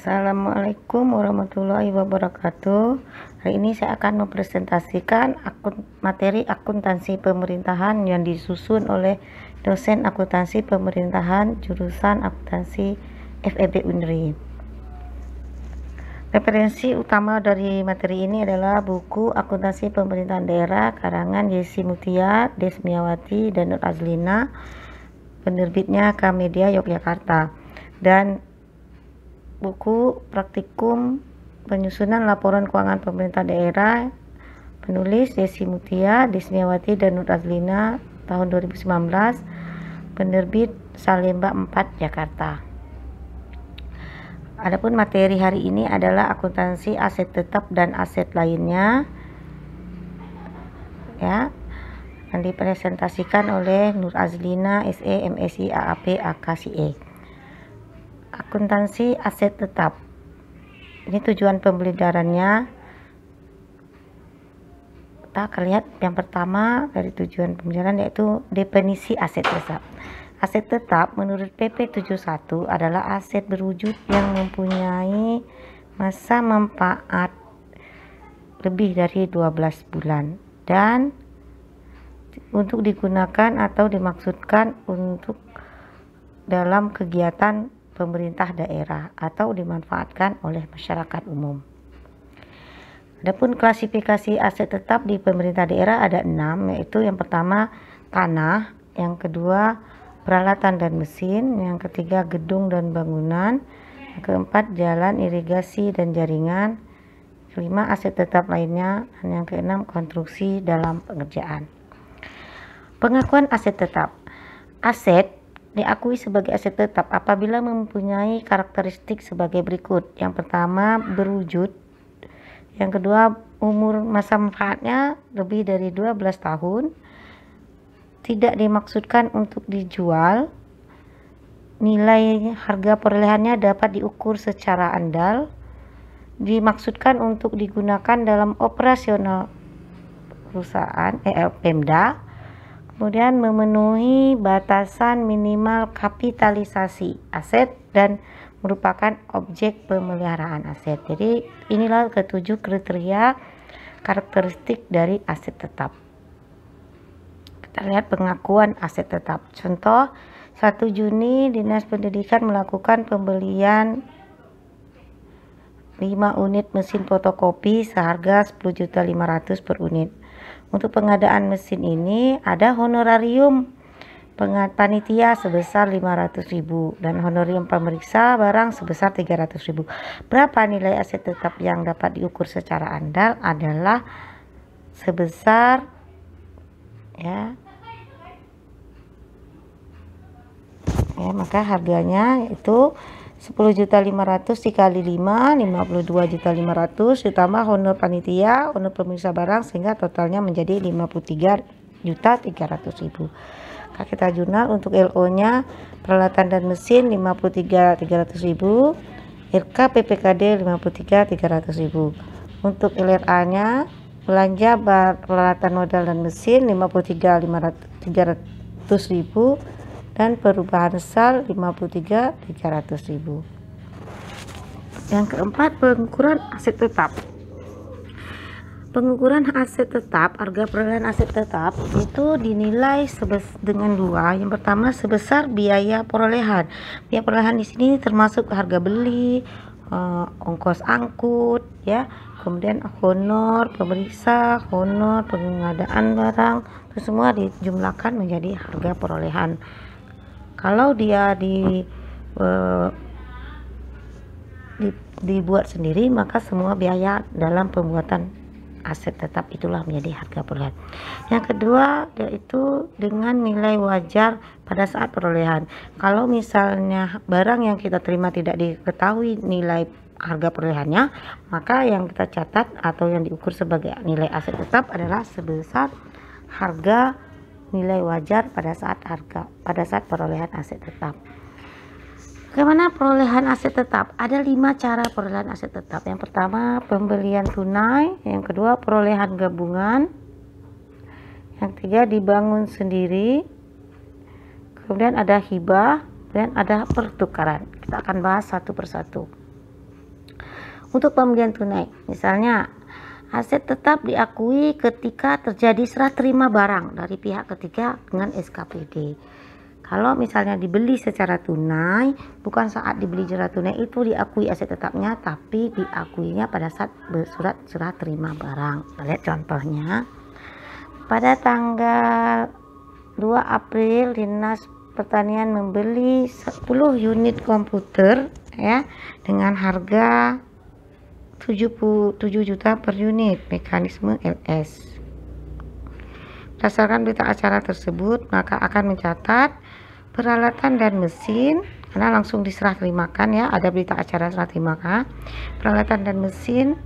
Assalamualaikum warahmatullahi wabarakatuh. Hari ini saya akan mempresentasikan materi akuntansi pemerintahan yang disusun oleh dosen akuntansi pemerintahan jurusan akuntansi FEB Unri. Referensi utama dari materi ini adalah buku Akuntansi Pemerintahan Daerah karangan Yesi Mutia, Desmiawati, dan Nur Azlina, penerbitnya Gramedia Yogyakarta, dan buku Praktikum Penyusunan Laporan Keuangan Pemerintah Daerah, penulis Yesi Mutia, Desmiawati, dan Nur Azlina, tahun 2019, penerbit Salemba 4 Jakarta. Adapun materi hari ini adalah akuntansi aset tetap dan aset lainnya, ya, yang dipresentasikan oleh Nur Azlina, SE, MSI, AAP, AKCE. Akuntansi aset tetap. Ini tujuan pembelajarannya. Kita akan lihat yang pertama dari tujuan pembelajaran, yaitu definisi aset tetap. Aset tetap menurut PP 71 adalah aset berwujud yang mempunyai masa manfaat lebih dari 12 bulan dan untuk digunakan atau dimaksudkan untuk dalam kegiatan pemerintah daerah atau dimanfaatkan oleh masyarakat umum. Adapun klasifikasi aset tetap di pemerintah daerah ada 6, yaitu yang pertama tanah, yang kedua peralatan dan mesin, yang ketiga gedung dan bangunan, yang keempat jalan, irigasi dan jaringan, kelima aset tetap lainnya, dan yang keenam konstruksi dalam pengerjaan. Pengakuan aset tetap. Aset diakui sebagai aset tetap apabila mempunyai karakteristik sebagai berikut. Yang pertama, berwujud. Yang kedua, umur masa manfaatnya lebih dari 12 tahun. Tidak dimaksudkan untuk dijual. Nilai harga perolehannya dapat diukur secara andal. Dimaksudkan untuk digunakan dalam operasional perusahaan Pemda. Kemudian memenuhi batasan minimal kapitalisasi aset dan merupakan objek pemeliharaan aset. Jadi inilah ketujuh kriteria karakteristik dari aset tetap. Kita lihat pengakuan aset tetap. Contoh, 1 Juni Dinas Pendidikan melakukan pembelian 5 unit mesin fotokopi seharga 10.500.000 per unit. Untuk pengadaan mesin ini ada honorarium panitia sebesar 500.000 dan honorarium pemeriksa barang sebesar 300.000. Berapa nilai aset tetap yang dapat diukur secara andal adalah sebesar maka harganya itu 10.500.000 dikali 5, 52.500.000 ditambah honor panitia, honor pemeriksa barang, sehingga totalnya menjadi 53.300.000. Kita jurnal untuk LO-nya peralatan dan mesin 53.300.000, RK PPKD 53.300.000. Untuk LRA-nya belanja peralatan modal dan mesin 53.300.000 dan perubahan sal 53.300.000. Yang keempat, pengukuran aset tetap. Pengukuran aset tetap, harga perolehan aset tetap itu dinilai dengan dua. Yang pertama sebesar biaya perolehan. Biaya perolehan di sini termasuk harga beli, ongkos angkut, ya, kemudian honor pemeriksa, honor pengadaan barang, itu semua dijumlahkan menjadi harga perolehan. Kalau dia dibuat sendiri, maka semua biaya dalam pembuatan aset tetap itulah menjadi harga perolehan. Yang kedua yaitu dengan nilai wajar pada saat perolehan. Kalau misalnya barang yang kita terima tidak diketahui nilai harga perolehannya, maka yang kita catat atau yang diukur sebagai nilai aset tetap adalah sebesar harga nilai wajar pada saat perolehan aset tetap. Bagaimana perolehan aset tetap? Ada 5 cara perolehan aset tetap. Yang pertama pembelian tunai, yang kedua perolehan gabungan, yang ketiga dibangun sendiri, kemudian ada hibah, dan ada pertukaran. Kita akan bahas satu persatu. Untuk pembelian tunai, misalnya aset tetap diakui ketika terjadi serah terima barang dari pihak ketiga dengan SKPD. Kalau misalnya dibeli secara tunai, bukan saat dibeli secara tunai itu diakui aset tetapnya, tapi diakuinya pada saat bersurat serah terima barang. Kita lihat contohnya. Pada tanggal 2 April, Dinas Pertanian membeli 10 unit komputer ya dengan harga 77 juta per unit mekanisme LS. Berdasarkan berita acara tersebut, maka akan mencatat peralatan dan mesin, karena langsung diserah terimakan ya, ada berita acara serah terimakan. Peralatan dan mesin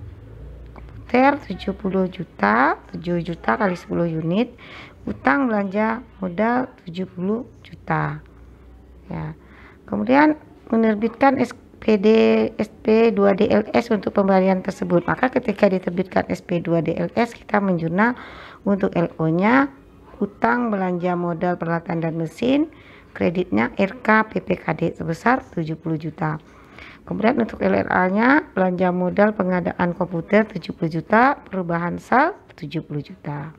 komputer 70 juta, 7 juta kali 10 unit, utang belanja modal 70 juta. Ya. Kemudian menerbitkan SP2DLS untuk pembelian tersebut. Maka ketika diterbitkan SP2DLS, kita menjurnal untuk LO-nya utang belanja modal peralatan dan mesin, kreditnya RK PPKD sebesar 70 juta. Kemudian untuk LRA-nya belanja modal pengadaan komputer 70 juta, perubahan sal 70 juta.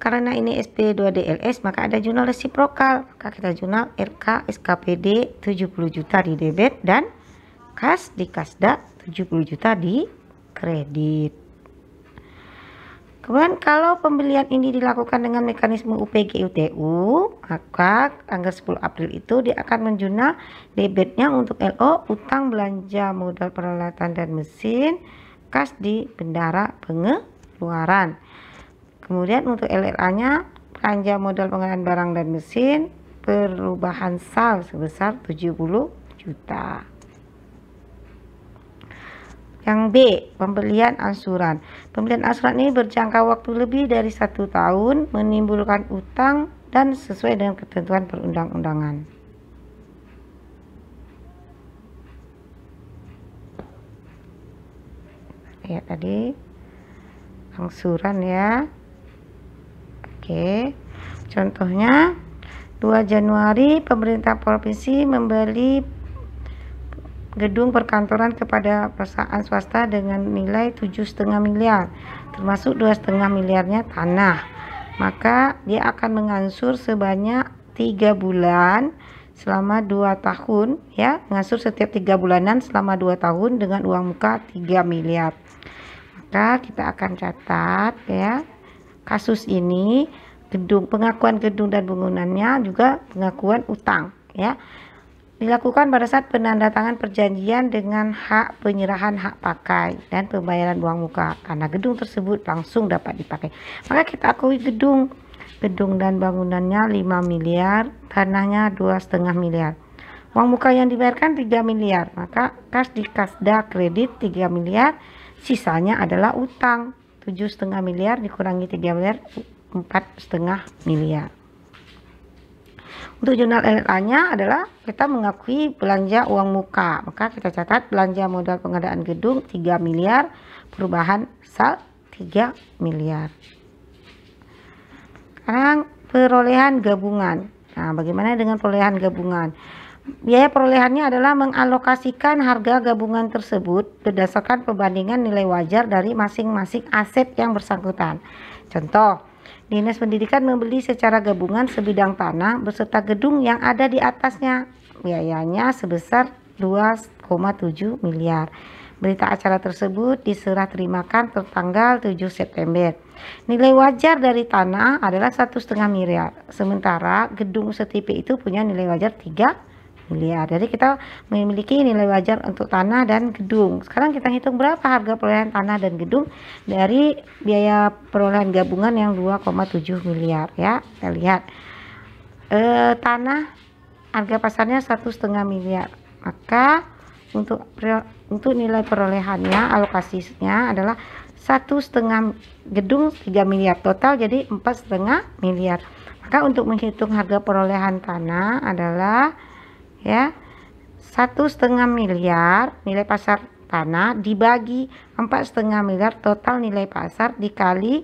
Karena ini SP2DLS, maka ada jurnal resiprokal. Maka kita jurnal RK SKPD 70 juta di debit dan kas di kasda 70 juta di kredit. Kemudian kalau pembelian ini dilakukan dengan mekanisme UPG UTU, maka tanggal 10 April itu dia akan menjurnal debitnya untuk LO utang belanja modal peralatan dan mesin, kas di bendara pengeluaran. Kemudian untuk LRA-nya belanja modal pengadaan barang dan mesin, perubahan sal sebesar 70 juta. Yang B, pembelian angsuran. Pembelian angsuran ini berjangka waktu lebih dari 1 tahun, menimbulkan utang dan sesuai dengan ketentuan perundang-undangan. Ya tadi angsuran ya. Oke, contohnya 2 Januari pemerintah provinsi membeli gedung perkantoran kepada perusahaan swasta dengan nilai 7,5 miliar, termasuk 2,5 miliarnya tanah. Maka dia akan mengansur sebanyak 3 bulan selama 2 tahun ya, mengansur setiap 3 bulanan selama 2 tahun dengan uang muka 3 miliar. Maka kita akan catat ya, kasus ini pengakuan gedung dan bangunannya juga pengakuan utang ya, dilakukan pada saat penandatangan perjanjian dengan hak penyerahan hak pakai dan pembayaran uang muka karena gedung tersebut langsung dapat dipakai. Maka kita akui gedung dan bangunannya 5 miliar, tanahnya 2,5 miliar, uang muka yang dibayarkan 3 miliar, maka kas di kasda kredit 3 miliar, sisanya adalah utang 7,5 miliar dikurangi 3 miliar 4,5 miliar. Untuk jurnal LRA-nya adalah kita mengakui belanja uang muka, maka kita catat belanja modal pengadaan gedung 3 miliar, perubahan sal 3 miliar. Sekarang perolehan gabungan. Nah, bagaimana dengan perolehan gabungan? Biaya perolehannya adalah mengalokasikan harga gabungan tersebut berdasarkan perbandingan nilai wajar dari masing-masing aset yang bersangkutan. Contoh, Dinas Pendidikan membeli secara gabungan sebidang tanah beserta gedung yang ada di atasnya. Biayanya sebesar 2,7 miliar. Berita acara tersebut diserah terimakan tertanggal 7 September. Nilai wajar dari tanah adalah 1,5 miliar. Sementara gedung setipe itu punya nilai wajar 3 miliar. Jadi kita memiliki nilai wajar untuk tanah dan gedung. Sekarang kita hitung berapa harga perolehan tanah dan gedung dari biaya perolehan gabungan yang 2,7 miliar ya. Kita lihat tanah harga pasarnya 1,5 miliar. Maka untuk nilai perolehannya alokasinya adalah 1,5 gedung 3 miliar, total jadi 4,5 miliar. Maka untuk menghitung harga perolehan tanah adalah ya 1,5 miliar nilai pasar tanah dibagi 4,5 miliar total nilai pasar dikali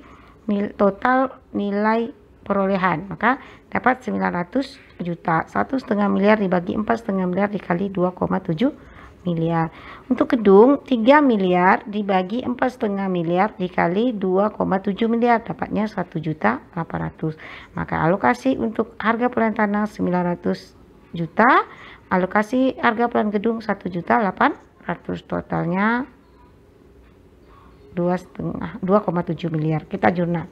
total nilai perolehan, maka dapat 900 juta. 1,5 miliar dibagi 4,5 miliar dikali 2,7 miliar. Untuk gedung 3 miliar dibagi 4,5 miliar dikali 2,7 miliar dapatnya 1.800.000. Maka alokasi untuk harga pelan tanah 900 juta, alokasi harga pelan gedung 1.800.000, totalnya 2,7 miliar. Kita jurnal.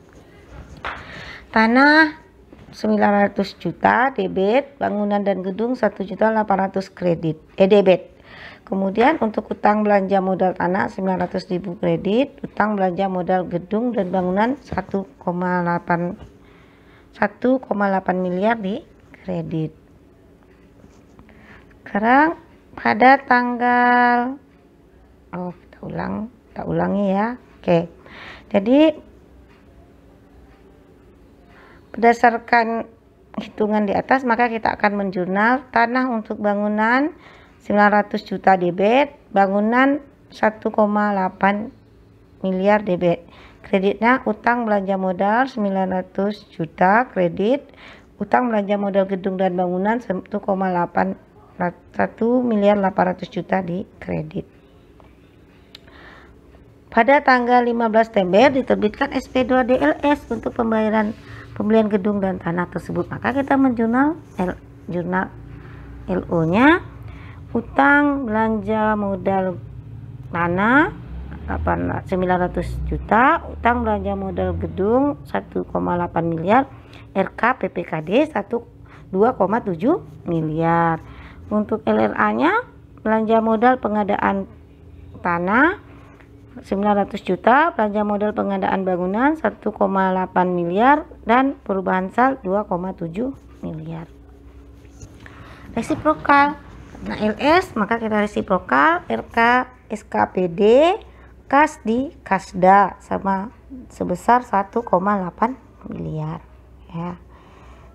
Tanah 900 juta debit, bangunan dan gedung 1.800.000 kredit debit. Kemudian untuk utang belanja modal tanah 900.000 kredit, utang belanja modal gedung dan bangunan 1,8 miliar di kredit. Sekarang pada tanggal kita ulangi ya. Oke. Jadi berdasarkan hitungan di atas maka kita akan menjurnal tanah untuk bangunan 900 juta debit, bangunan 1,8 miliar debit. Kreditnya utang belanja modal 900 juta kredit, utang belanja modal gedung dan bangunan 1.800.000 di kredit. Pada tanggal 15 September diterbitkan SP2 DLS untuk pembelian gedung dan tanah tersebut. Maka kita menjurnal jurnal LO-nya, utang belanja modal tanah 900 juta, utang belanja modal gedung 1,8 miliar, RK PPKD 2,7 miliar. Untuk LRA-nya belanja modal pengadaan tanah 900 juta, belanja modal pengadaan bangunan 1,8 miliar dan perubahan sal 2,7 miliar. Resiprokal. Nah, LS maka kita resiprokal RK SKPD kas di Kasda sama sebesar 1,8 miliar ya.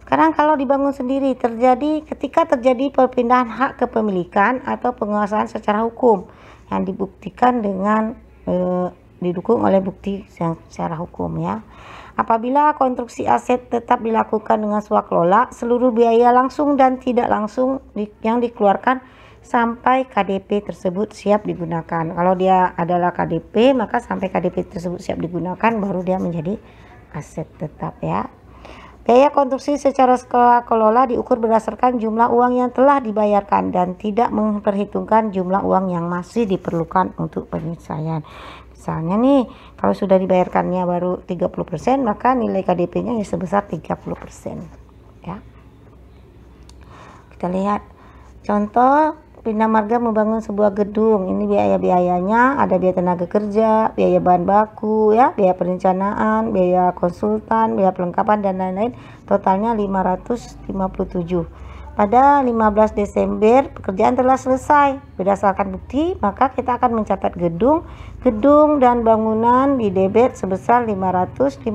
Sekarang kalau dibangun sendiri ketika terjadi perpindahan hak kepemilikan atau penguasaan secara hukum yang dibuktikan dengan didukung oleh bukti secara hukum ya. Apabila konstruksi aset tetap dilakukan dengan swakelola, seluruh biaya langsung dan tidak langsung yang dikeluarkan sampai KDP tersebut siap digunakan. Kalau dia adalah KDP maka sampai KDP tersebut siap digunakan baru dia menjadi aset tetap ya. Biaya konstruksi secara swakelola diukur berdasarkan jumlah uang yang telah dibayarkan dan tidak memperhitungkan jumlah uang yang masih diperlukan untuk penyelesaian. Misalnya nih, kalau sudah dibayarkannya baru 30%, maka nilai KDP-nya sebesar 30%. Ya. Kita lihat contoh Bina Marga membangun sebuah gedung. Ini biaya-biayanya, ada biaya tenaga kerja, biaya bahan baku, ya, biaya perencanaan, biaya konsultan, biaya pelengkapan dan lain-lain. Totalnya 557. Pada 15 Desember pekerjaan telah selesai. Berdasarkan bukti, maka kita akan mencatat gedung dan bangunan di debit sebesar 557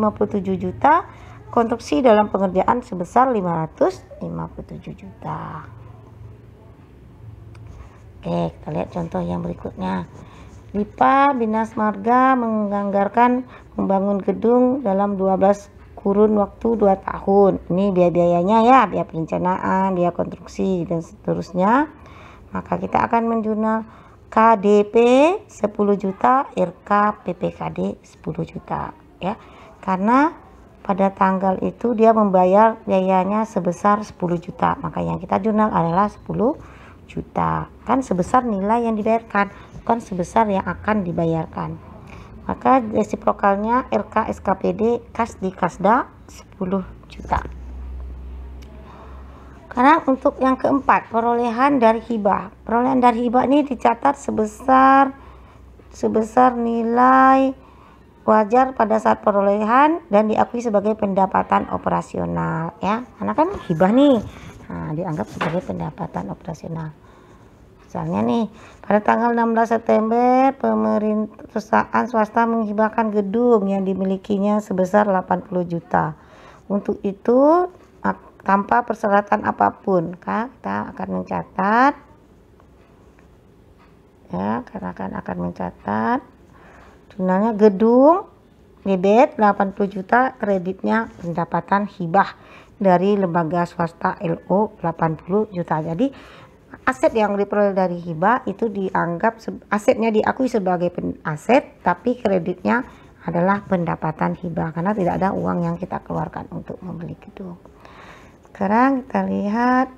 juta, konstruksi dalam pengerjaan sebesar 557 juta. Oke, kita lihat contoh yang berikutnya. LIPA Binas Marga menganggarkan membangun gedung dalam 12 kurun waktu 2 tahun. Ini biaya-biayanya ya, biaya perencanaan, biaya konstruksi dan seterusnya. Maka kita akan menjurnal KDP 10 juta, RK PPKD 10 juta ya. Karena pada tanggal itu dia membayar biayanya sebesar 10 juta. Maka yang kita jurnal adalah 10 juta. Kan sebesar nilai yang dibayarkan, bukan sebesar yang akan dibayarkan. Maka resiprokalnya RK SKPD kas di Kasda 10 juta. Karena untuk yang keempat, perolehan dari hibah. Perolehan dari hibah ini dicatat sebesar nilai wajar pada saat perolehan dan diakui sebagai pendapatan operasional ya. Karena kan hibah nih. Nah, dianggap sebagai pendapatan operasional. Misalnya nih, pada tanggal 16 September perusahaan swasta menghibahkan gedung yang dimilikinya sebesar 80 juta. Untuk itu tanpa persyaratan apapun, kita akan mencatat ya, karena akan mencatat jurnalnya gedung debit 80 juta, kreditnya pendapatan hibah dari lembaga swasta LO 80 juta. Jadi aset yang diperoleh dari hibah itu dianggap asetnya diakui sebagai aset, tapi kreditnya adalah pendapatan hibah karena tidak ada uang yang kita keluarkan untuk membeli gedung. Sekarang kita lihat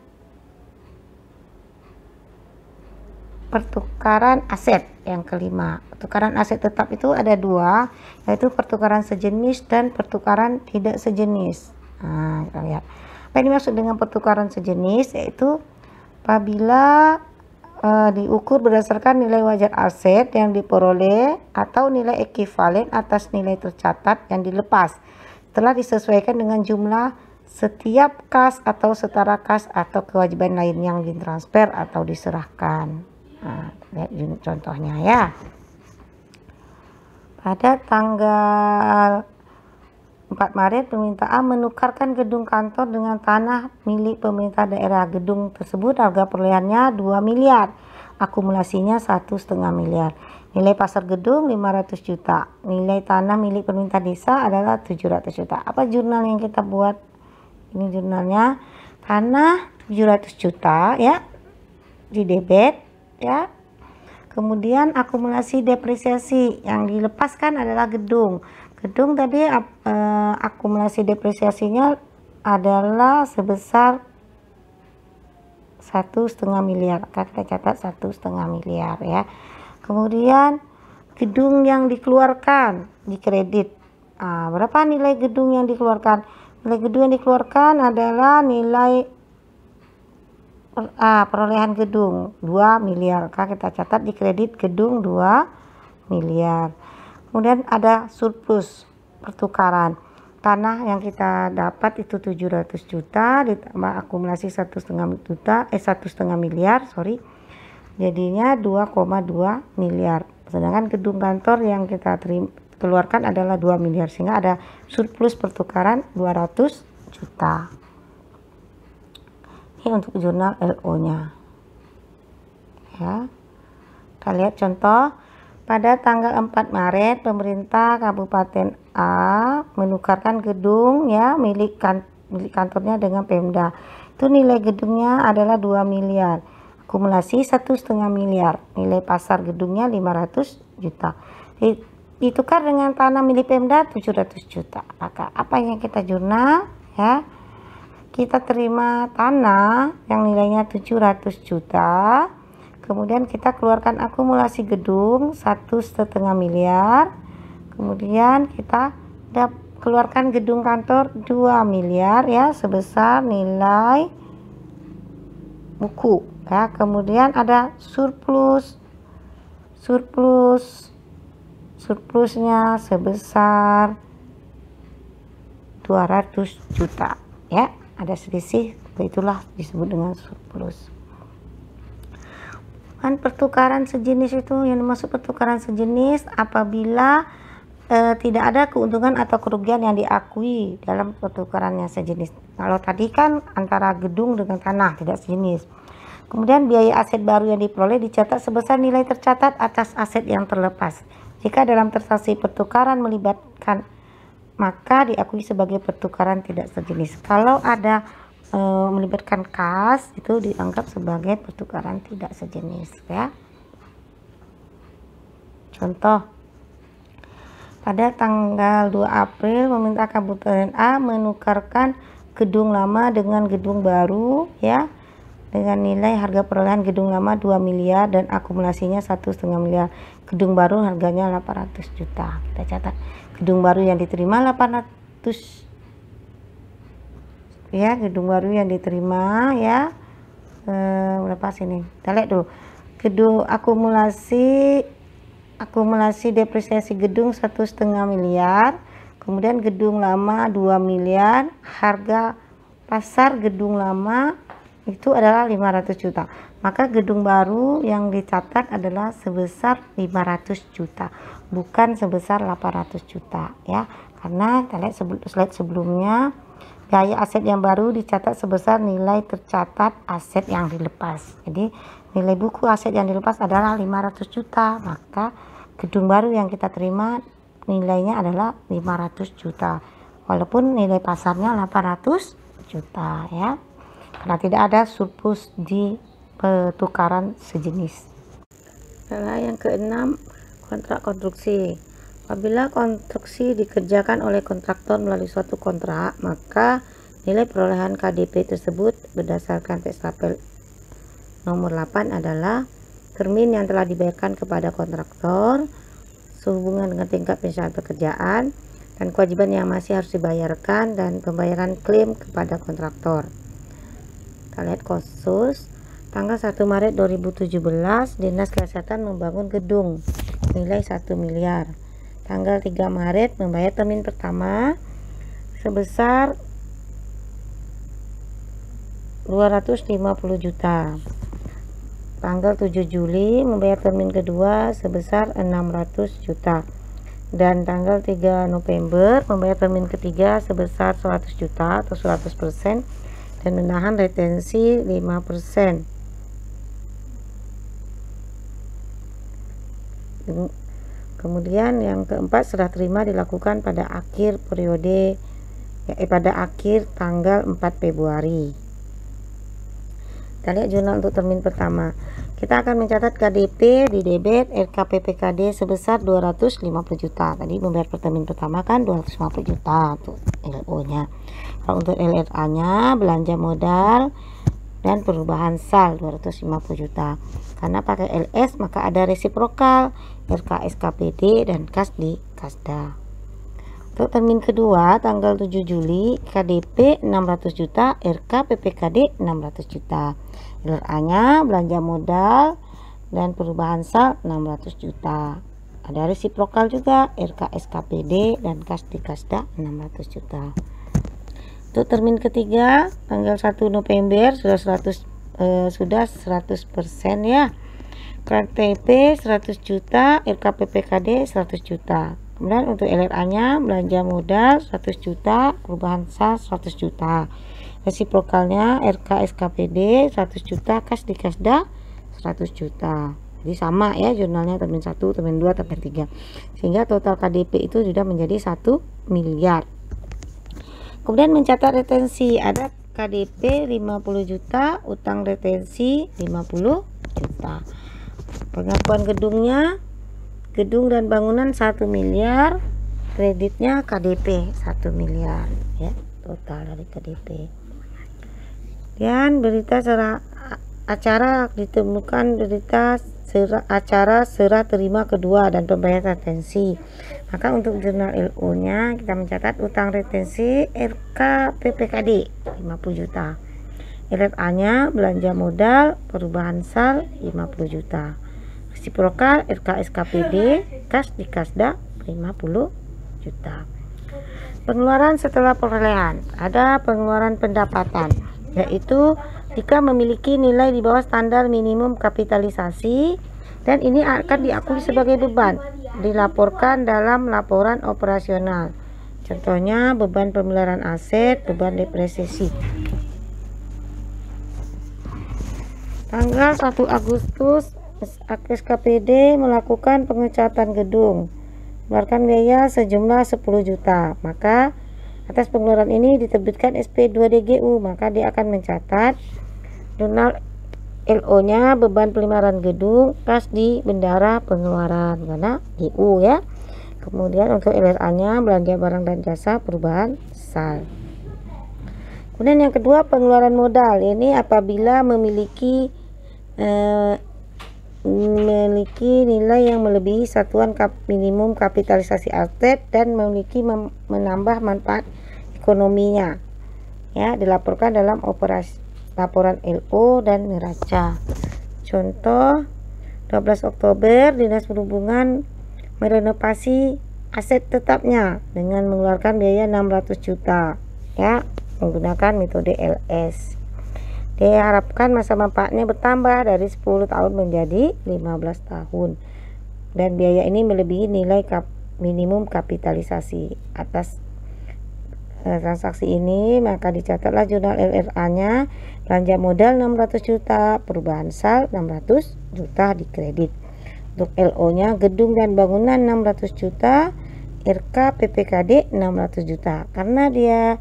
pertukaran aset yang kelima. Pertukaran aset tetap itu ada dua, yaitu pertukaran sejenis dan pertukaran tidak sejenis. Nah, kita lihat apa yang dimaksud dengan pertukaran sejenis, yaitu apabila diukur berdasarkan nilai wajar aset yang diperoleh atau nilai ekivalen atas nilai tercatat yang dilepas telah disesuaikan dengan jumlah setiap kas atau setara kas atau kewajiban lain yang ditransfer atau diserahkan. Nah, lihat contohnya ya. Pada tanggal 4 Maret, pemerintah A menukarkan gedung kantor dengan tanah milik pemerintah daerah. Gedung tersebut harga perolehannya 2 miliar. Akumulasinya 1,5 miliar. Nilai pasar gedung 500 juta. Nilai tanah milik pemerintah desa adalah 700 juta. Apa jurnal yang kita buat? Ini jurnalnya. Tanah 700 juta ya. Di debit ya. Kemudian akumulasi depresiasi yang dilepaskan adalah gedung. Gedung tadi akumulasi depresiasinya adalah sebesar 1,5 miliar. Kita catat 1,5 miliar ya. Kemudian gedung yang dikeluarkan di kredit. Berapa nilai gedung yang dikeluarkan? Nilai gedung yang dikeluarkan adalah nilai perolehan gedung 2 miliar. Kita catat di kredit gedung 2 miliar. Kemudian ada surplus pertukaran. Tanah yang kita dapat itu 700 juta ditambah akumulasi 1,5 miliar, jadinya 2,2 miliar. Sedangkan gedung kantor yang kita keluarkan adalah 2 miliar, sehingga ada surplus pertukaran 200 juta. Ini untuk jurnal LO-nya. Ya. Kita lihat contoh. Pada tanggal 4 Maret, pemerintah Kabupaten A menukarkan gedung ya milik kantornya dengan Pemda. Itu nilai gedungnya adalah 2 miliar. Akumulasi 1,5 miliar. Nilai pasar gedungnya 500 juta. Ditukar dengan tanah milik Pemda 700 juta. Maka apa yang kita jurnal ya? Kita terima tanah yang nilainya 700 juta. Kemudian kita keluarkan akumulasi gedung 1,5 miliar. Kemudian kita keluarkan gedung kantor 2 miliar ya, sebesar nilai buku ya. Kemudian ada surplusnya sebesar 200 juta ya. Ada selisih, itulah disebut dengan surplus. Pertukaran sejenis itu yang dimaksud pertukaran sejenis apabila tidak ada keuntungan atau kerugian yang diakui dalam pertukarannya sejenis. Kalau tadi kan antara gedung dengan tanah tidak sejenis. Kemudian biaya aset baru yang diperoleh dicatat sebesar nilai tercatat atas aset yang terlepas. Jika dalam transaksi pertukaran melibatkan, maka diakui sebagai pertukaran tidak sejenis. Kalau ada melibatkan kas, itu dianggap sebagai pertukaran tidak sejenis ya. Contoh, pada tanggal 2 April pemerintah Kabupaten A menukarkan gedung lama dengan gedung baru ya, dengan nilai harga perolehan gedung lama 2 miliar dan akumulasinya 1,5 miliar. Gedung baru harganya 800 juta. Kita catat gedung baru yang diterima 800 ya, gedung baru yang diterima ya, berapa sini, kita lihat dulu. Gedung akumulasi depresiasi gedung 1,5 miliar, kemudian gedung lama 2 miliar, harga pasar gedung lama itu adalah 500 juta. Maka gedung baru yang dicatat adalah sebesar 500 juta, bukan sebesar 800 juta ya. Karena kita lihat slide sebelumnya, biaya aset yang baru dicatat sebesar nilai tercatat aset yang dilepas. Jadi nilai buku aset yang dilepas adalah 500 juta. Maka gedung baru yang kita terima nilainya adalah 500 juta. Walaupun nilai pasarnya 800 juta ya. Karena tidak ada surplus di pertukaran sejenis. Yang keenam, kontrak konstruksi. Apabila konstruksi dikerjakan oleh kontraktor melalui suatu kontrak, maka nilai perolehan KDP tersebut berdasarkan teks rapel nomor 8 adalah termin yang telah dibayarkan kepada kontraktor sehubungan dengan tingkat penyelesaian pekerjaan dan kewajiban yang masih harus dibayarkan dan pembayaran klaim kepada kontraktor. Kita lihat khusus tanggal 1 Maret 2017 Dinas Kesehatan membangun gedung nilai 1 miliar. Tanggal 3 Maret membayar termin pertama sebesar 250 juta. Tanggal 7 Juli membayar termin kedua sebesar 600 juta. Dan tanggal 3 November membayar termin ketiga sebesar 100 juta atau 100% dan menahan retensi 5%. Kemudian yang keempat, serah terima dilakukan pada akhir periode pada akhir tanggal 4 Februari. Kita lihat jurnal untuk termin pertama. Kita akan mencatat KDP di debit RKPPKD sebesar 250 juta. Tadi membayar termin pertama kan 250 juta untuk LO-nya. Kalau untuk LRA-nya belanja modal dan perubahan sal 250 juta. Karena pakai LS maka ada resiprokal, RKSKPD dan kas di Kasda. Untuk termin kedua tanggal 7 Juli KDP 600 juta, RKPPKD 600 juta. LRA-nya belanja modal dan perubahan sal 600 juta. Ada resiprokal juga, RKSKPD dan kas di Kasda 600 juta. Untuk termin ketiga tanggal 1 November sudah 100% ya. KTP 100 juta, RKPPKD 100 juta. Kemudian untuk LRA-nya belanja modal 100 juta, perubahan sal 100 juta. Resiprokalnya RKSKPD 100 juta, kas di Kasda 100 juta. Jadi sama ya jurnalnya termin 1, termin 2, termin 3. Sehingga total KDP itu sudah menjadi 1 miliar. Kemudian mencatat retensi, ada KDP 50 juta, utang retensi 50 juta. Pengakuan gedungnya, gedung dan bangunan 1 miliar, kreditnya KDP 1 miliar ya, total dari KDP. Dan berita acara ditemukan berita acara serah terima kedua dan pembayaran retensi. Maka untuk jurnal LO nya kita mencatat utang retensi RKPPKD 50 juta, LRA nya belanja modal perubahan sal 50 juta, resiprokal RKSKPD kas di Kasda 50 juta. Pengeluaran setelah perolehan, ada pengeluaran pendapatan, yaitu jika memiliki nilai di bawah standar minimum kapitalisasi dan ini akan diakui sebagai beban, dilaporkan dalam laporan operasional. Contohnya beban pemeliharaan aset, beban depresiasi. Tanggal 1 Agustus SKPD melakukan pengecatan gedung, mengeluarkan biaya sejumlah 10 juta. Maka atas pengeluaran ini diterbitkan SP2DGU, maka dia akan mencatat jurnal LO nya beban pemeliharaan gedung, kas di bendara pengeluaran karena GU ya. Kemudian untuk LRA nya belanja barang dan jasa perubahan sal. Kemudian yang kedua pengeluaran modal, ini apabila memiliki nilai yang melebihi satuan minimum kapitalisasi aset dan memiliki menambah manfaat ekonominya ya, dilaporkan dalam laporan LO dan neraca. Contoh 12 Oktober Dinas Perhubungan merenovasi aset tetapnya dengan mengeluarkan biaya 600 juta ya, menggunakan metode LS. Diharapkan masa manfaatnya bertambah dari 10 tahun menjadi 15 tahun dan biaya ini melebihi nilai minimum kapitalisasi. Atas transaksi ini maka dicatatlah jurnal LRA nya belanja modal 600 juta, perubahan sal 600 juta di kredit. Untuk LO nya gedung dan bangunan 600 juta, RKPPKD 600 juta. Karena dia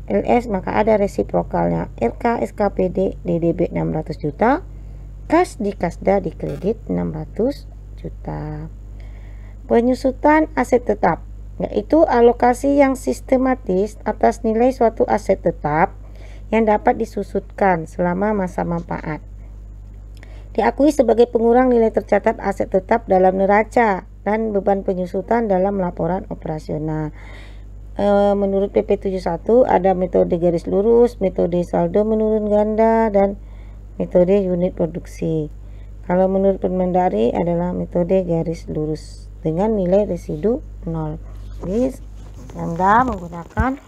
LS maka ada resiprokalnya, RKSKPD DDB 600 juta, Kas di Kasda di kredit 600 juta. Penyusutan aset tetap, yaitu alokasi yang sistematis atas nilai suatu aset tetap yang dapat disusutkan selama masa manfaat. Diakui sebagai pengurang nilai tercatat aset tetap dalam neraca dan beban penyusutan dalam laporan operasional. Menurut PP 71 ada metode garis lurus, metode saldo menurun ganda, dan metode unit produksi. Kalau menurut Permendagri adalah metode garis lurus dengan nilai residu 0. Jadi Anda menggunakan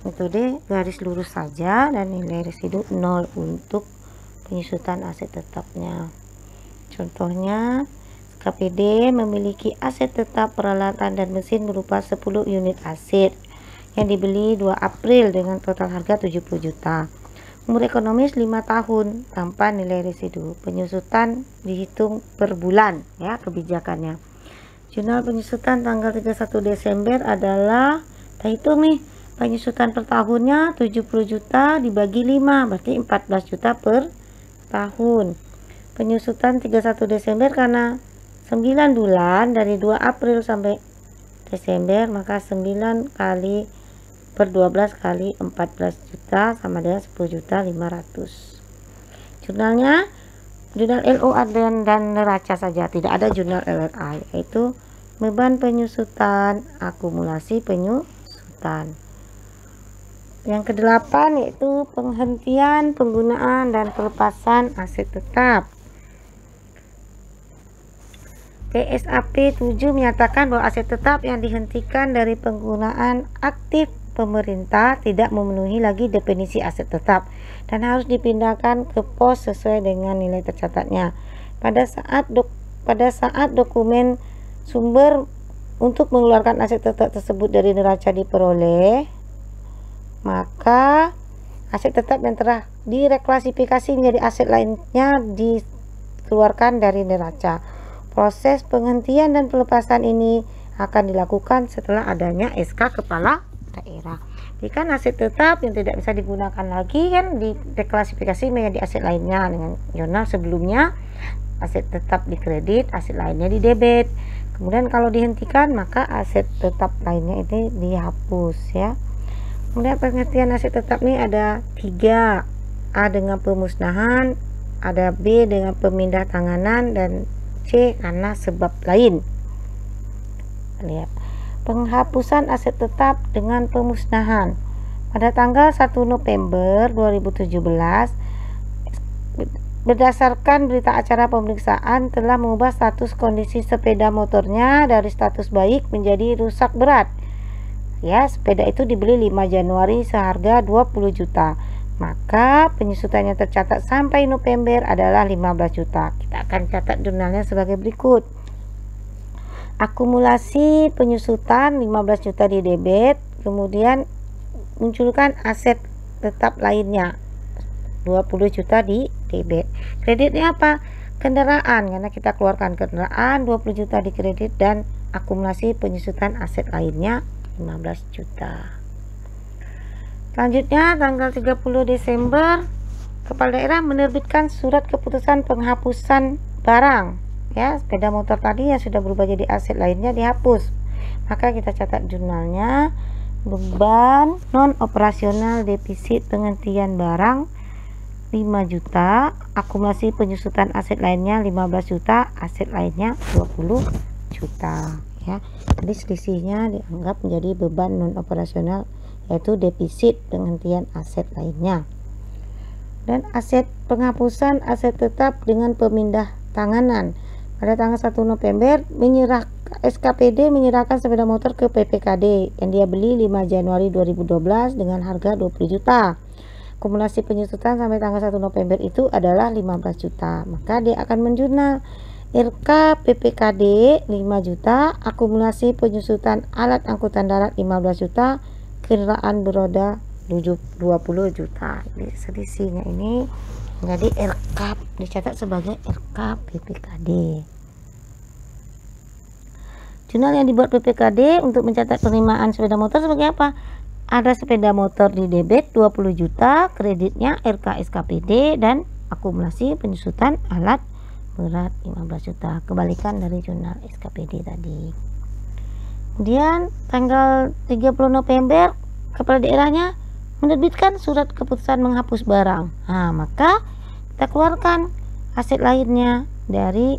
metode garis lurus saja dan nilai residu 0 untuk penyusutan aset tetapnya. Contohnya, KPD memiliki aset tetap peralatan dan mesin berupa 10 unit aset yang dibeli 2 April dengan total harga 70 juta. Umur ekonomis 5 tahun tanpa nilai residu. Penyusutan dihitung per bulan ya kebijakannya. Jurnal penyusutan tanggal 31 Desember adalah kita hitung nih, penyusutan per tahunnya 70 juta dibagi 5 berarti 14 juta per tahun. Penyusutan 31 Desember karena 9 bulan dari 2 April sampai Desember, maka 9 kali per 12 kali 14 juta sama dengan 10 juta 500. Jurnalnya jurnal LO dan neraca saja, tidak ada jurnal LRA, yaitu beban penyusutan, akumulasi penyusutan. Yang kedelapan yaitu penghentian penggunaan dan pelepasan aset tetap. PSAP 7 menyatakan bahwa aset tetap yang dihentikan dari penggunaan aktif pemerintah tidak memenuhi lagi definisi aset tetap dan harus dipindahkan ke pos sesuai dengan nilai tercatatnya. Pada saat dokumen sumber untuk mengeluarkan aset tetap tersebut dari neraca diperoleh, maka aset tetap yang telah direklasifikasi menjadi aset lainnya dikeluarkan dari neraca. Proses penghentian dan pelepasan ini akan dilakukan setelah adanya SK Kepala Daerah. Jadi kan aset tetap yang tidak bisa digunakan lagi kan direklasifikasi menjadi aset lainnya dengan jurnal sebelumnya aset tetap di kredit, aset lainnya di debit. Kemudian kalau dihentikan maka aset tetap lainnya itu dihapus ya. Kemudian pengertian aset tetap ini ada 3, A dengan pemusnahan, ada B dengan pemindah tanganan, dan C karena sebab lain. Lihat, penghapusan aset tetap dengan pemusnahan. Pada tanggal 1 November 2017, berdasarkan berita acara pemeriksaan telah mengubah status kondisi sepeda motornya dari status baik menjadi rusak berat. Ya, sepeda itu dibeli 5 Januari seharga 20 juta. Maka penyusutannya tercatat sampai November adalah 15 juta. Kita akan catat jurnalnya sebagai berikut. Akumulasi penyusutan 15 juta di debit, kemudian munculkan aset tetap lainnya 20 juta di debit. Kreditnya apa? Kendaraan, karena kita keluarkan kendaraan 20 juta di kredit, dan akumulasi penyusutan aset lainnya 15 juta. Selanjutnya tanggal 30 Desember Kepala Daerah menerbitkan surat keputusan penghapusan barang ya, sepeda motor tadi yang sudah berubah jadi aset lainnya dihapus. Maka kita catat jurnalnya, beban non operasional defisit penghentian barang 5 juta, akumulasi penyusutan aset lainnya 15 juta, aset lainnya 20 juta ya. Jadi selisihnya dianggap menjadi beban non operasional, yaitu defisit penghentian aset lainnya. Dan aset penghapusan aset tetap dengan pemindah tanganan. Pada tanggal 1 November SKPD menyerahkan sepeda motor ke PPKD yang dia beli 5 Januari 2012 dengan harga 20 juta. Akumulasi penyusutan sampai tanggal 1 November itu adalah 15 juta. Maka dia akan menjurnal RK PPKD 5 juta, akumulasi penyusutan alat angkutan darat 15 juta, kendaraan beroda 20 juta. Jadi selisihnya ini menjadi RK, dicatat sebagai RK PPKD. Jurnal yang dibuat PPKD untuk mencatat penerimaan sepeda motor sebagai apa? Ada sepeda motor di debit 20 juta, kreditnya RK SKPD, dan akumulasi penyusutan alat berat 15 juta, kebalikan dari jurnal SKPD tadi. Kemudian tanggal 30 November kepala daerahnya menerbitkan surat keputusan menghapus barang. Nah, maka kita keluarkan aset lainnya dari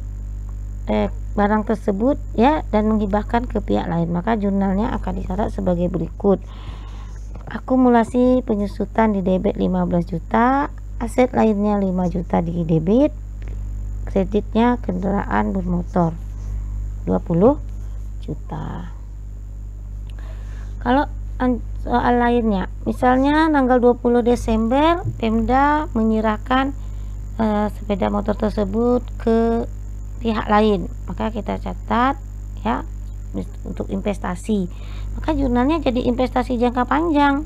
barang tersebut ya, dan menghibahkan ke pihak lain. Maka jurnalnya akan disyarat sebagai berikut: akumulasi penyusutan di debit 15 juta, aset lainnya 5 juta di debit, kreditnya kendaraan bermotor 20 juta. Kalau soal lainnya, misalnya tanggal 20 Desember Pemda menyerahkan sepeda motor tersebut ke pihak lain, maka kita catat ya untuk investasi. Maka jurnalnya jadi investasi jangka panjang.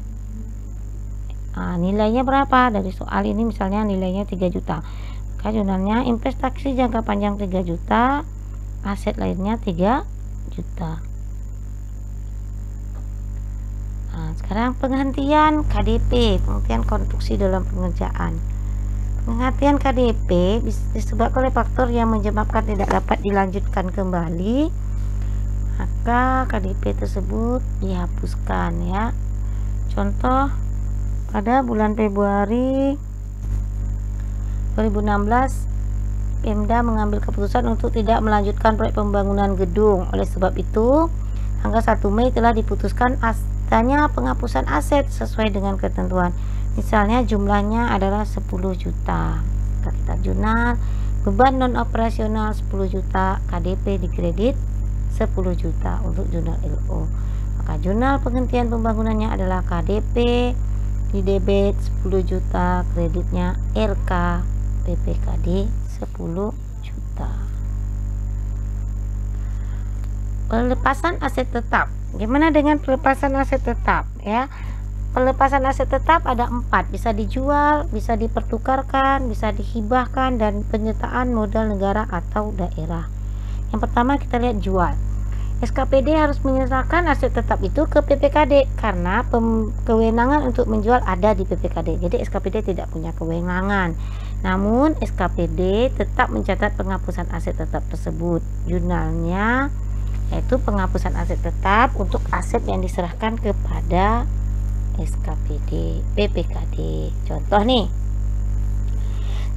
Nah, nilainya berapa? Dari soal ini misalnya nilainya 3 juta. Maka jurnalnya investasi jangka panjang 3 juta, aset lainnya 3 juta. Nah, sekarang penghentian KDP, penghentian konstruksi dalam pengerjaan. Penghentian KDP disebabkan oleh faktor yang menyebabkan tidak dapat dilanjutkan kembali, maka KDP tersebut dihapuskan ya. Contoh, pada bulan Februari 2016 Pemda mengambil keputusan untuk tidak melanjutkan proyek pembangunan gedung. Oleh sebab itu, tanggal 1 Mei telah diputuskan adanya penghapusan aset sesuai dengan ketentuan. Misalnya jumlahnya adalah 10 juta. Kita jurnal beban non operasional 10 juta, KDP dikredit 10 juta untuk jurnal LO. Maka jurnal penghentian pembangunannya adalah KDP di debit 10 juta, kreditnya RK PPKD 10 juta. Pelepasan aset tetap. Gimana dengan pelepasan aset tetap ya? Pelepasan aset tetap ada 4, bisa dijual, bisa dipertukarkan, bisa dihibahkan, dan penyertaan modal negara atau daerah. Yang pertama kita lihat jual. SKPD harus menyerahkan aset tetap itu ke PPKD karena kewenangan untuk menjual ada di PPKD. Jadi SKPD tidak punya kewenangan. Namun SKPD tetap mencatat penghapusan aset tetap tersebut. Jurnalnya yaitu penghapusan aset tetap untuk aset yang diserahkan kepada SKPD, PPKD. Contoh nih,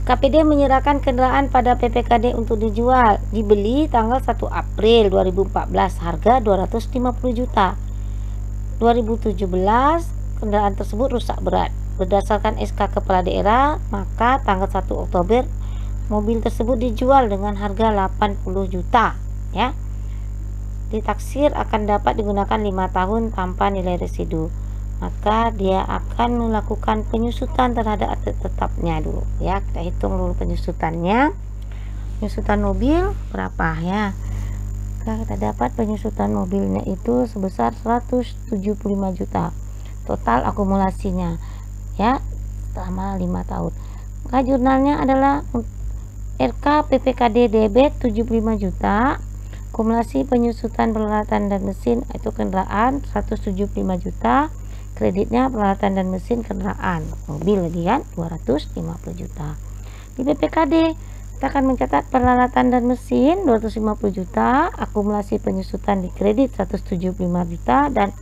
SKPD menyerahkan kendaraan pada PPKD untuk dijual, dibeli tanggal 1 April 2014, harga 250 juta. 2017 kendaraan tersebut rusak berat. Berdasarkan SK kepala daerah, maka tanggal 1 Oktober mobil tersebut dijual dengan harga 80 juta ya. Ditaksir akan dapat digunakan 5 tahun tanpa nilai residu. Maka dia akan melakukan penyusutan terhadap aset tetapnya dulu ya. Kita hitung dulu penyusutannya. Penyusutan mobil berapa ya? Kita dapat penyusutan mobilnya itu sebesar 175 juta total akumulasinya ya selama 5 tahun. Maka jurnalnya adalah RK PPKD debit 75 juta, akumulasi penyusutan peralatan dan mesin itu kendaraan 175 juta, kreditnya peralatan dan mesin kendaraan mobil lagi kan 250 juta. Di PPKD kita akan mencatat peralatan dan mesin 250 juta, akumulasi penyusutan di kredit 175 juta, dan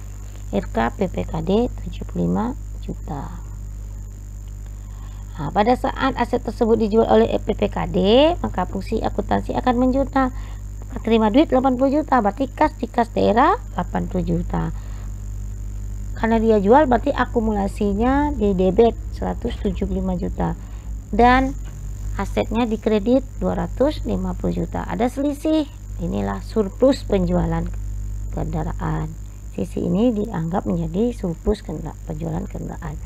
RK PPKD 75 juta. Nah, pada saat aset tersebut dijual oleh PPKD, maka fungsi akuntansi akan menjurnal terima duit 80 juta, berarti kas di kas daerah 80 juta. Karena dia jual berarti akumulasinya di debit 175 juta dan asetnya di kredit 250 juta. Ada selisih, inilah surplus penjualan kendaraan. Sisi ini dianggap menjadi surplus penjualan kendaraan.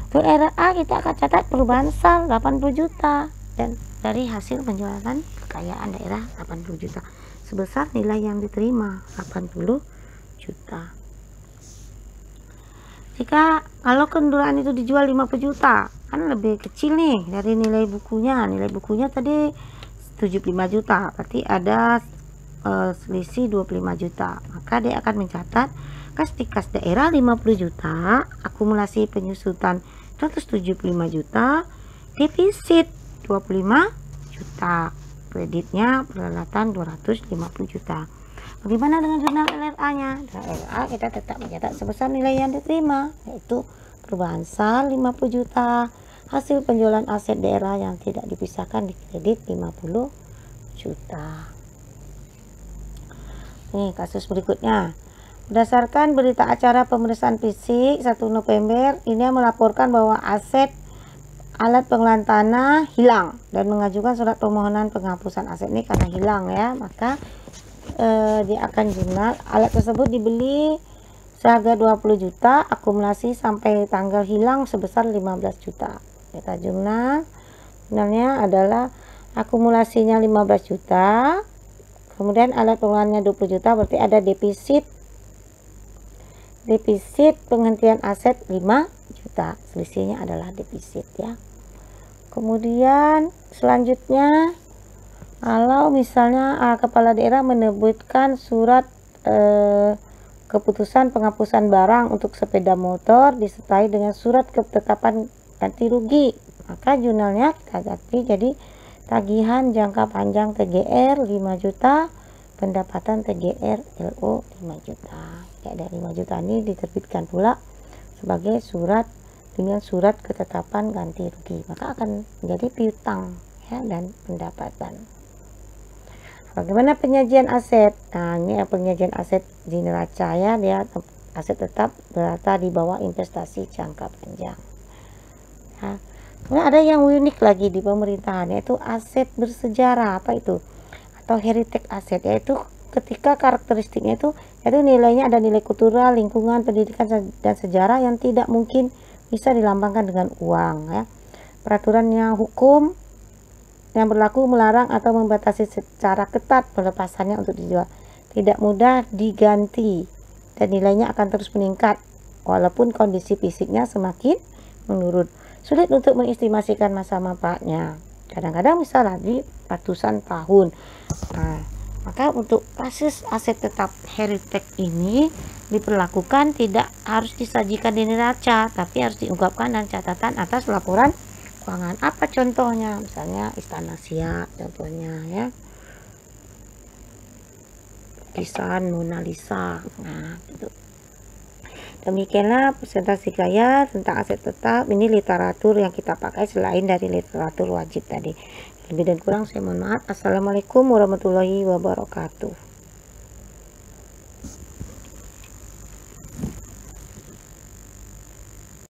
Untuk RA kita akan catat perubahan sal 80 juta dan dari hasil penjualan kekayaan daerah 80 juta sebesar nilai yang diterima 80 juta. Jika kalau kendaraan itu dijual 50 juta kan lebih kecil nih dari nilai bukunya. Nilai bukunya tadi 75 juta, berarti ada selisih 25 juta. Maka dia akan mencatat kas di kas daerah 50 juta, akumulasi penyusutan 175 juta, defisit 225 juta. Kreditnya peralatan 250 juta. Bagaimana dengan jurnal LRA-nya? LRA kita tetap mencatat sebesar nilai yang diterima, yaitu perubahan sal 50 juta, hasil penjualan aset daerah yang tidak dipisahkan di kredit 50 juta. Nih kasus berikutnya. Berdasarkan berita acara pemeriksaan fisik 1 November, ini melaporkan bahwa aset alat pengolahan tanah hilang dan mengajukan surat permohonan penghapusan aset ini karena hilang ya, maka dia akan jurnal alat tersebut dibeli seharga 20 juta, akumulasi sampai tanggal hilang sebesar 15 juta. Kita jurnalnya adalah akumulasinya 15 juta, kemudian alat pengolahannya 20 juta, berarti ada defisit penghentian aset 5 juta. Selisihnya adalah defisit ya. Kemudian selanjutnya, kalau misalnya kepala daerah menerbitkan surat keputusan penghapusan barang untuk sepeda motor disertai dengan surat ketetapan ganti rugi, maka jurnalnya kita ganti jadi tagihan jangka panjang TGR 5 juta, pendapatan TGR LO 5 juta. Ya, dari 5 juta ini diterbitkan pula sebagai surat dengan surat ketetapan ganti rugi, maka akan menjadi piutang ya dan pendapatan. Bagaimana penyajian aset? Nah, ini penyajian aset di neraca ya, dia aset tetap berada di bawah investasi jangka panjang. Nah, kemudian ada yang unik lagi di pemerintahan, yaitu aset bersejarah. Apa itu? Atau heritage aset, yaitu ketika karakteristiknya itu yaitu nilainya ada nilai kultural, lingkungan, pendidikan dan sejarah yang tidak mungkin bisa dilambangkan dengan uang ya. Peraturannya hukum yang berlaku melarang atau membatasi secara ketat pelepasannya untuk dijual, tidak mudah diganti dan nilainya akan terus meningkat walaupun kondisi fisiknya semakin menurun. Sulit untuk mengestimasikan masa manfaatnya, kadang-kadang bisa lagi ratusan tahun. Nah, maka untuk kasus aset tetap heritage ini diperlakukan tidak harus disajikan di neraca, tapi harus diungkapkan dan catatan atas laporan keuangan. Apa contohnya? Misalnya Istana Siak contohnya ya, lukisan Mona Lisa. Nah itu. Demikianlah presentasi saya tentang aset tetap. Ini literatur yang kita pakai selain dari literatur wajib tadi. Lebih dan kurang saya mohon maaf. Assalamualaikum warahmatullahi wabarakatuh.